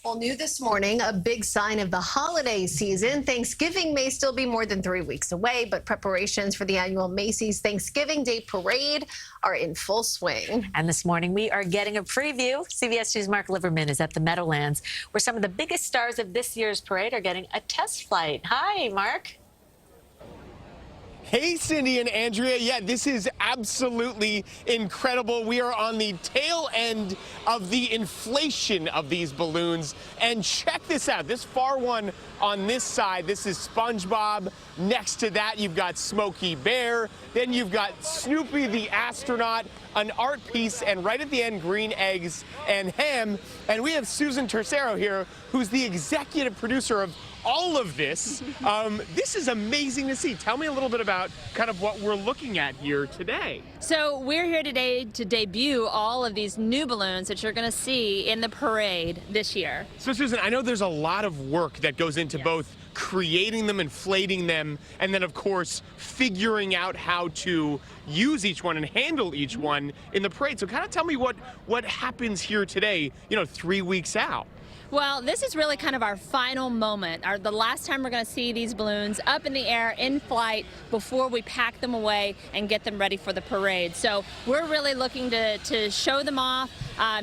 Well, new this morning, a big sign of the holiday season. Thanksgiving may still be more than 3 weeks away, but preparations for the annual Macy's Thanksgiving Day Parade are in full swing. And this morning, we are getting a preview. CBS News' Marc Liverman is at the Meadowlands, where some of the biggest stars of this year's parade are getting a test flight. Hi, Marc. Hey, Cindy and Andrea. Yeah, this is absolutely incredible. We are on the tail end of the inflation of these balloons. And check this out. This far one on this side, this is SpongeBob. Next to that, you've got Smokey Bear. Then you've got Snoopy the astronaut, an art piece, and right at the end, green eggs and ham. And we have Susan Tercero here, who's the executive producer of all of this. This is amazing to see. Tell me a little bit about kind of what we're looking at here today. So we're here today to debut all of these new balloons that you're going to see in the parade this year. So Susan, I know there's a lot of work that goes into both creating them, inflating them, and then of course figuring out how to use each one and handle each one in the parade. So kind of tell me what happens here today, 3 weeks out. Well, this is really kind of our final moment, the last time we're going to see these balloons up in the air, in flight, before we pack them away and get them ready for the parade. So we're really looking to show them off,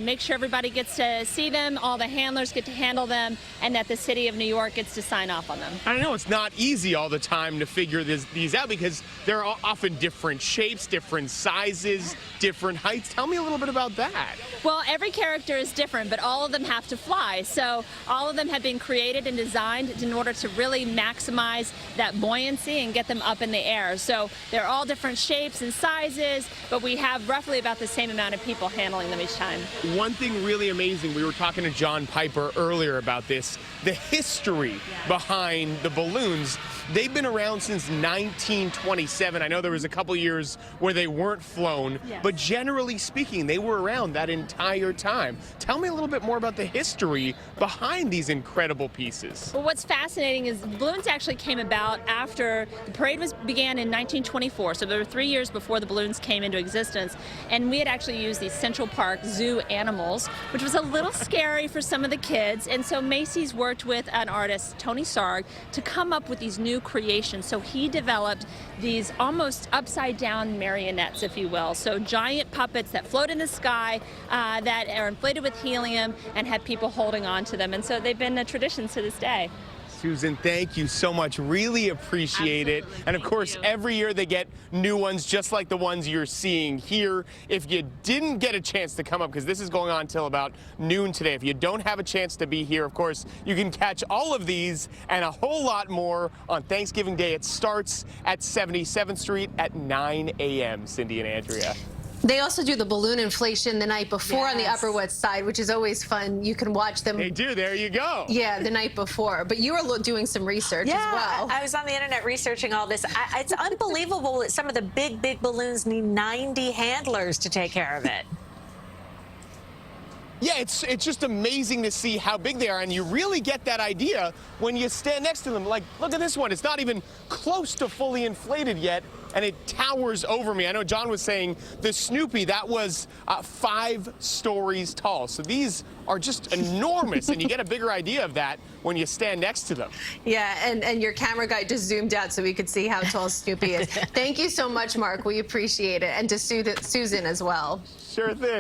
make sure everybody gets to see them, all the handlers get to handle them, and that the city of New York gets to sign off on them. I know it's not easy all the time to figure these out because they're often different shapes, different sizes, different heights. Tell me a little bit about that. Well, every character is different, but all of them have to fly. So all of them have been created and designed in order to really maximize that buoyancy and get them up in the air. So they're all different shapes and sizes, but we have roughly about the same amount of people handling them each time. One thing really amazing, we were talking to John Piper earlier about this, the history behind the balloons. They've been around since 1927. I know there was a couple years where they weren't flown, but generally speaking, they were around that entire time. Tell me a little bit more about the history behind these incredible pieces. Well, what's fascinating is the balloons actually came about after the parade began in 1924, so there were 3 years before the balloons came into existence, and we had actually used these Central Park Zoo animals, which was a little scary for some of the kids, and so Macy's worked with an artist, Tony Sarg, to come up with these new creations. So he developed these almost upside down marionettes, if you will, so giant puppets that float in the sky that are inflated with helium and have people holding on to them, and so they've been a tradition to this day. Susan, thank you so much. Really appreciate it. And of course, every year they get new ones, just like the ones you're seeing here. If you didn't get a chance to come up, because this is going on until about noon today, if you don't have a chance to be here, of course, you can catch all of these and a whole lot more on Thanksgiving Day. It starts at 77th Street at 9 a.m., Cindy and Andrea. They also do the balloon inflation the night before on the Upper West Side, which is always fun. You can watch them. They do. There you go. Yeah, the night before. But you were doing some research as well. I was on the internet researching all this. It's unbelievable that some of the big balloons need 90 handlers to take care of it. Yeah, it's just amazing to see how big they are, and you really get that idea when you stand next to them. Like, look at this one. It's not even close to fully inflated yet, and it towers over me. I know John was saying the Snoopy, that was 5 stories tall. So these are just enormous, and you get a bigger idea of that when you stand next to them. Yeah, and your camera guy just zoomed out so we could see how tall Snoopy is. Thank you so much, Marc. We appreciate it. And to Susan as well. Sure thing.